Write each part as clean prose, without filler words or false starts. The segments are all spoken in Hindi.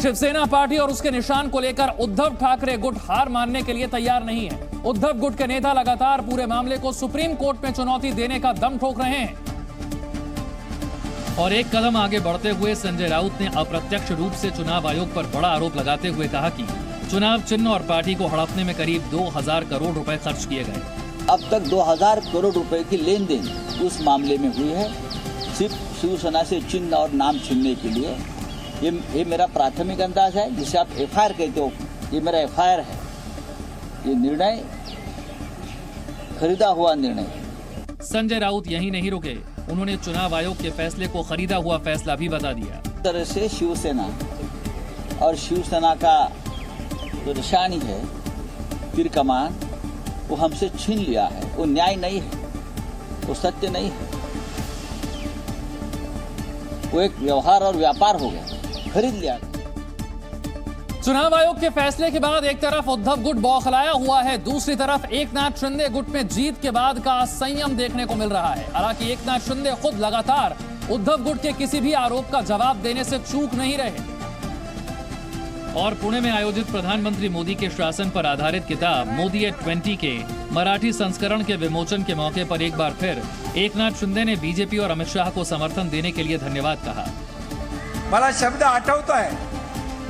शिवसेना पार्टी और उसके निशान को लेकर उद्धव ठाकरे गुट हार मानने के लिए तैयार नहीं है। उद्धव गुट के नेता लगातार पूरे मामले को सुप्रीम कोर्ट में चुनौती देने का दम ठोक रहे हैं। और एक कदम आगे बढ़ते हुए संजय राउत ने अप्रत्यक्ष रूप से चुनाव आयोग पर बड़ा आरोप लगाते हुए कहा कि चुनाव चिन्ह और पार्टी को हड़पने में करीब 2000 करोड़ रुपए खर्च किए गए। अब तक 2000 करोड़ रुपए की लेन देन उस मामले में हुई है, सिर्फ शिवसेना से चिन्ह और नाम छीनने के लिए। ये मेरा प्राथमिक अंदाज है, जिसे आप एफआईआर कहते हो, ये मेरा एफआईआर है। ये निर्णय खरीदा हुआ निर्णय। संजय राउत यहीं नहीं रुके, उन्होंने चुनाव आयोग के फैसले को खरीदा हुआ फैसला भी बता दिया। इस तरह से शिवसेना और शिवसेना का जो निशानी है, तीर कमान, वो हमसे छीन लिया है। वो न्याय नहीं है, वो सत्य नहीं है, वो एक व्यवहार और व्यापार हो गया, खरीद लिया। चुनाव आयोग के फैसले के बाद एक तरफ उद्धव गुट बौखलाया हुआ है, दूसरी तरफ एकनाथ शिंदे गुट में जीत के बाद का संयम देखने को मिल रहा है। हालांकि एकनाथ शिंदे खुद लगातार उद्धव गुट के किसी भी आरोप का जवाब देने से चूक नहीं रहे। और पुणे में आयोजित प्रधानमंत्री मोदी के शासन पर आधारित किताब मोदी एट 20 के मराठी संस्करण के विमोचन के मौके पर एक बार फिर एकनाथ शिंदे ने बीजेपी और अमित शाह को समर्थन देने के लिए धन्यवाद कहा। मला शब्द आठवतो आहे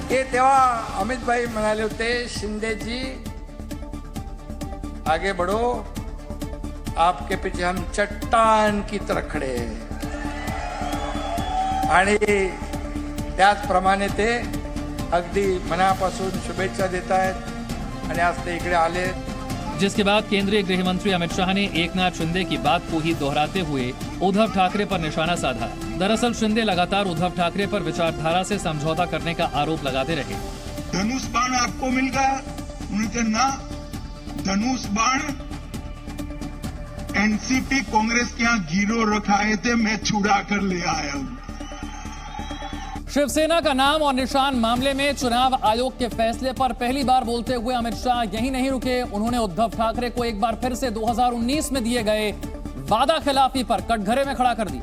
की तेव्हा अमित भाई म्हणाले होते, शिंदे जी आगे बढ़ो, आपके पीछे हम चट्टान की तरह खड़े हैं। आणि त्याचप्रमाणे ते अगदी मनापासून शुभेच्छा देत आहेत आणि आज ते इकडे आले। जिसके बाद केंद्रीय गृह मंत्री अमित शाह ने एकनाथ शिंदे की बात को ही दोहराते हुए उद्धव ठाकरे पर निशाना साधा। दरअसल शिंदे लगातार उद्धव ठाकरे पर विचारधारा से समझौता करने का आरोप लगाते रहे। धनुष बाण आपको मिल गया, उनके ना धनुष बाण एनसीपी कांग्रेस के यहाँ गिरो रखाए थे, मैं छुड़ा कर ले आया हूँ। शिवसेना का नाम और निशान मामले में चुनाव आयोग के फैसले पर पहली बार बोलते हुए अमित शाह यहीं नहीं रुके, उन्होंने उद्धव ठाकरे को एक बार फिर से 2019 में दिए गए वादा खिलाफी पर कटघरे में खड़ा कर दिया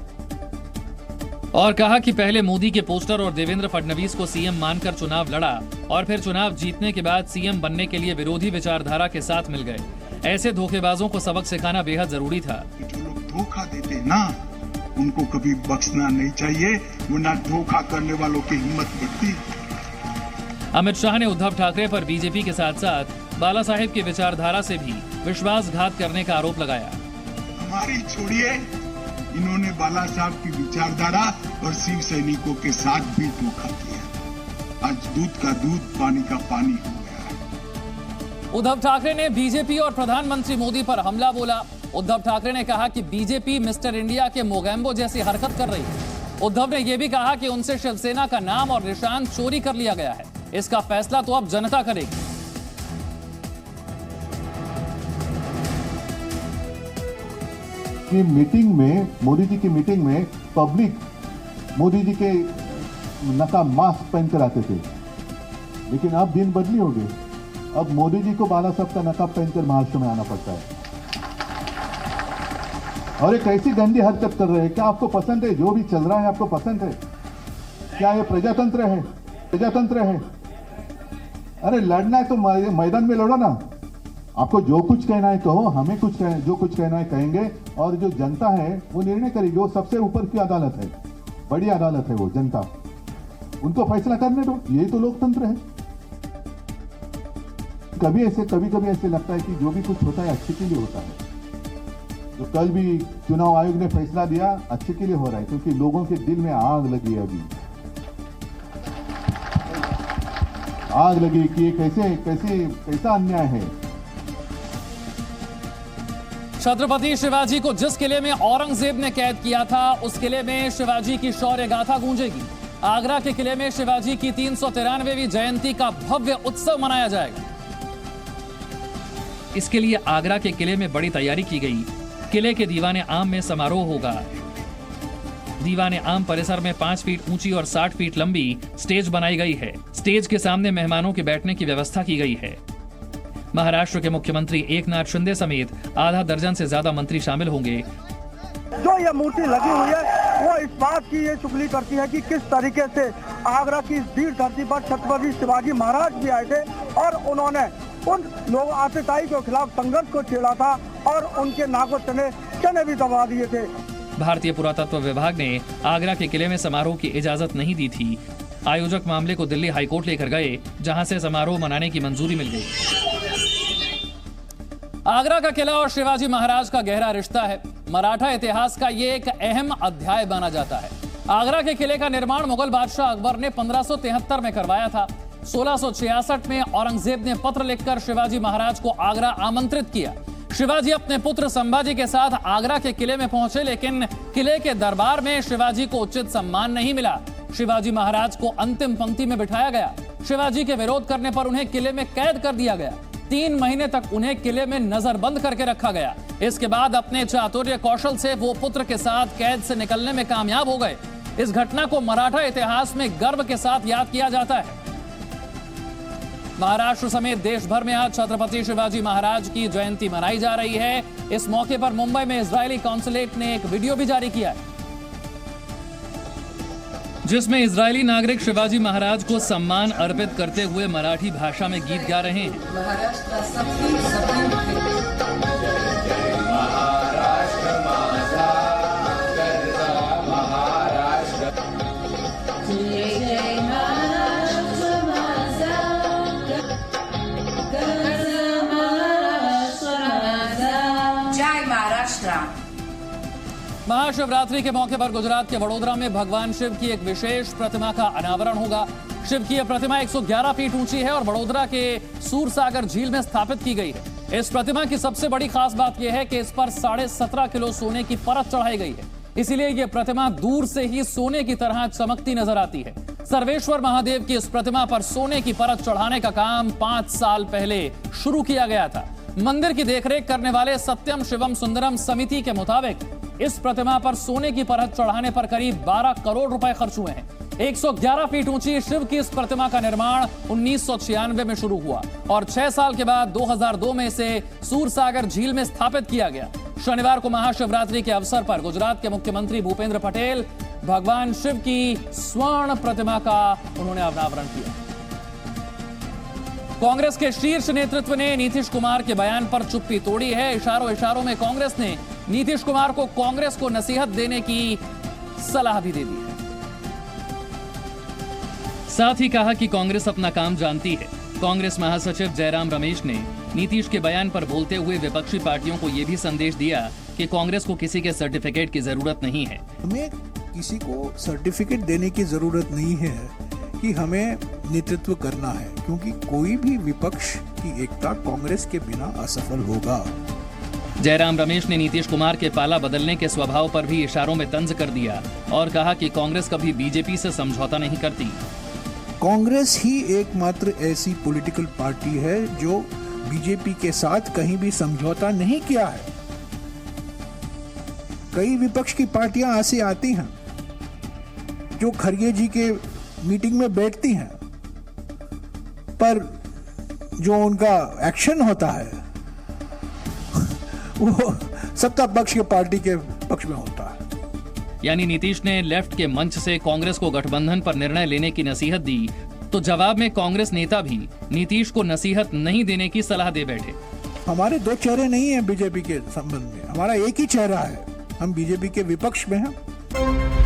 और कहा कि पहले मोदी के पोस्टर और देवेंद्र फडणवीस को सीएम मानकर चुनाव लड़ा और फिर चुनाव जीतने के बाद सीएम बनने के लिए विरोधी विचारधारा के साथ मिल गए। ऐसे धोखेबाजों को सबक सिखाना बेहद जरूरी था। जो लोग धोखा देते ना, उनको कभी बख्शना नहीं चाहिए, वरना धोखा करने वालों की हिम्मत बढ़ती। अमित शाह ने उद्धव ठाकरे पर बीजेपी के साथ साथ बाला साहेब की विचारधारा से भी विश्वासघात करने का आरोप लगाया। हमारी छोड़िए, इन्होंने बाला साहब की विचारधारा और शिव सैनिकों के साथ भी धोखा किया। आज दूध का दूध, पानी का पानी हो गया। उद्धव ठाकरे ने बीजेपी और प्रधानमंत्री मोदी पर हमला बोला। उद्धव ठाकरे ने कहा कि बीजेपी मिस्टर इंडिया के मोगैम्बो जैसी हरकत कर रही है। उद्धव ने यह भी कहा कि उनसे शिवसेना का नाम और निशान चोरी कर लिया गया है, इसका फैसला तो अब जनता करेगी। कि मीटिंग में, मोदी जी की मीटिंग में पब्लिक मोदी जी के नकाब मास्क पहनकर आते थे, लेकिन अब दिन बदली हो गई। अब मोदी जी को बाला साहब का नकाब पहनकर महाराष्ट्र में आना पड़ता है और एक ऐसी गंदी हरकत कर रहे हैं। क्या आपको पसंद है जो भी चल रहा है? आपको पसंद है क्या? ये प्रजातंत्र है, प्रजातंत्र है। अरे लड़ना है तो मैदान में लड़ो ना। आपको जो कुछ कहना है कहो, हमें कुछ जो कुछ कहना है कहेंगे और जो जनता है वो निर्णय करेगी। वो सबसे ऊपर की अदालत है, बड़ी अदालत है वो जनता, उनको फैसला करने दो। यही तो लोकतंत्र है। कभी कभी ऐसे लगता है कि जो भी कुछ होता है अच्छे के लिए होता है। जो कल भी चुनाव आयोग ने फैसला दिया अच्छे के लिए हो रहा है, क्योंकि लोगों के दिल में आग लगी है। अभी आग लगी कि कैसा अन्याय है। छत्रपति शिवाजी को जिस किले में औरंगजेब ने कैद किया था, उस किले में शिवाजी की शौर्य गाथा गूंजेगी। आगरा के किले में शिवाजी की 393वीं जयंती का भव्य उत्सव मनाया जाएगा। इसके लिए आगरा के किले में बड़ी तैयारी की गई। किले के दीवाने आम में समारोह होगा। दीवाने आम परिसर में 5 फीट ऊंची और 60 फीट लंबी स्टेज बनाई गई है। स्टेज के सामने मेहमानों के बैठने की व्यवस्था की गई है। महाराष्ट्र के मुख्यमंत्री एकनाथ शिंदे समेत आधा दर्जन से ज्यादा मंत्री शामिल होंगे। जो ये मूर्ति लगी हुई है वो इस बात की ये चुगली करती है कि किस तरीके से आगरा की इस वीर धरती पर छत्रपति शिवाजी महाराज भी आए थे और उन्होंने उन लोग आतताई के खिलाफ संघर्ष को छेड़ा था और उनके नाकों चने भी दबा दिए थे। भारतीय पुरातत्व विभाग ने आगरा के किले में समारोह की इजाजत नहीं दी थी। आयोजक मामले को दिल्ली हाईकोर्ट लेकर गए, जहां से समारोह मनाने की मंजूरी मिल गई। आगरा का किला और शिवाजी महाराज का गहरा रिश्ता है। मराठा इतिहास का ये एक अहम अध्याय माना जाता है। आगरा के किले का निर्माण मुगल बादशाह अकबर ने 1573 में करवाया था। 1666 में औरंगजेब ने पत्र लिखकर शिवाजी महाराज को आगरा आमंत्रित किया। शिवाजी अपने पुत्र संभाजी के साथ आगरा के किले में पहुंचे, लेकिन किले के दरबार में शिवाजी को उचित सम्मान नहीं मिला। शिवाजी महाराज को अंतिम पंक्ति में बिठाया गया। शिवाजी के विरोध करने पर उन्हें किले में कैद कर दिया गया। 3 महीने तक उन्हें किले में नजरबंद करके रखा गया। इसके बाद अपने चातुर्य कौशल से वो पुत्र के साथ कैद से निकलने में कामयाब हो गए। इस घटना को मराठा इतिहास में गर्व के साथ याद किया जाता है। महाराष्ट्र समेत देश भर में आज छत्रपति शिवाजी महाराज की जयंती मनाई जा रही है। इस मौके पर मुंबई में इजरायली कॉन्सुलेट ने एक वीडियो भी जारी किया है, जिसमें इजरायली नागरिक शिवाजी महाराज को सम्मान अर्पित करते हुए मराठी भाषा में गीत गा रहे हैं। महाशिवरात्रि के मौके पर गुजरात के वडोदरा में भगवान शिव की एक विशेष प्रतिमा का अनावरण होगा। शिव की यह प्रतिमा 111 फीट ऊंची है और वडोदरा के सूरसागर झील में स्थापित की गई है। इस प्रतिमा की सबसे बड़ी खास बात यह है कि इस पर 17.5 किलो सोने की परत चढ़ाई गई है। इसीलिए यह प्रतिमा दूर से ही सोने की तरह चमकती नजर आती है। सर्वेश्वर महादेव की इस प्रतिमा पर सोने की परत चढ़ाने का काम 5 साल पहले शुरू किया गया था। मंदिर की देखरेख करने वाले सत्यम शिवम सुंदरम समिति के मुताबिक इस प्रतिमा पर सोने की परत चढ़ाने पर करीब 12 करोड़ रुपए खर्च हुए हैं। 111 फीट ऊंची शिव की इस प्रतिमा का निर्माण 1996 में शुरू हुआ और 6 साल के बाद 2002 में इसे सूरसागर झील में स्थापित किया गया। शनिवार को महाशिवरात्रि के अवसर पर गुजरात के मुख्यमंत्री भूपेंद्र पटेल भगवान शिव की स्वर्ण प्रतिमा का उन्होंने अनावरण किया। कांग्रेस के शीर्ष नेतृत्व ने नीतीश कुमार के बयान पर चुप्पी तोड़ी है। इशारों में कांग्रेस ने नीतीश कुमार को कांग्रेस को नसीहत देने की सलाह भी दे दी है। साथ ही कहा कि कांग्रेस अपना काम जानती है। कांग्रेस महासचिव जयराम रमेश ने नीतीश के बयान पर बोलते हुए विपक्षी पार्टियों को यह भी संदेश दिया कि कांग्रेस को किसी के सर्टिफिकेट की जरूरत नहीं है। हमें किसी को सर्टिफिकेट देने की जरूरत नहीं है कि हमें नेतृत्व करना है, क्योंकि कोई भी विपक्ष की एकता कांग्रेस के बिना असफल होगा। जयराम रमेश ने नीतीश कुमार के पाला बदलने के स्वभाव पर भी इशारों में तंज कर दिया और कहा कि कांग्रेस कभी बीजेपी से समझौता नहीं करती। कांग्रेस ही एकमात्र ऐसी पॉलिटिकल पार्टी है जो बीजेपी के साथ कहीं भी समझौता नहीं किया है। कई विपक्ष की पार्टियां ऐसी आती हैं जो खरगे जी के मीटिंग में बैठती हैं, पर जो उनका एक्शन होता है वो सत्ता पक्ष के पार्टी के पक्ष में होता है। यानी नीतीश ने लेफ्ट के मंच से कांग्रेस को गठबंधन पर निर्णय लेने की नसीहत दी, तो जवाब में कांग्रेस नेता भी नीतीश को नसीहत नहीं देने की सलाह दे बैठे। हमारे 2 चेहरे नहीं हैं बीजेपी के संबंध में, हमारा एक ही चेहरा है। हम बीजेपी के विपक्ष में हैं।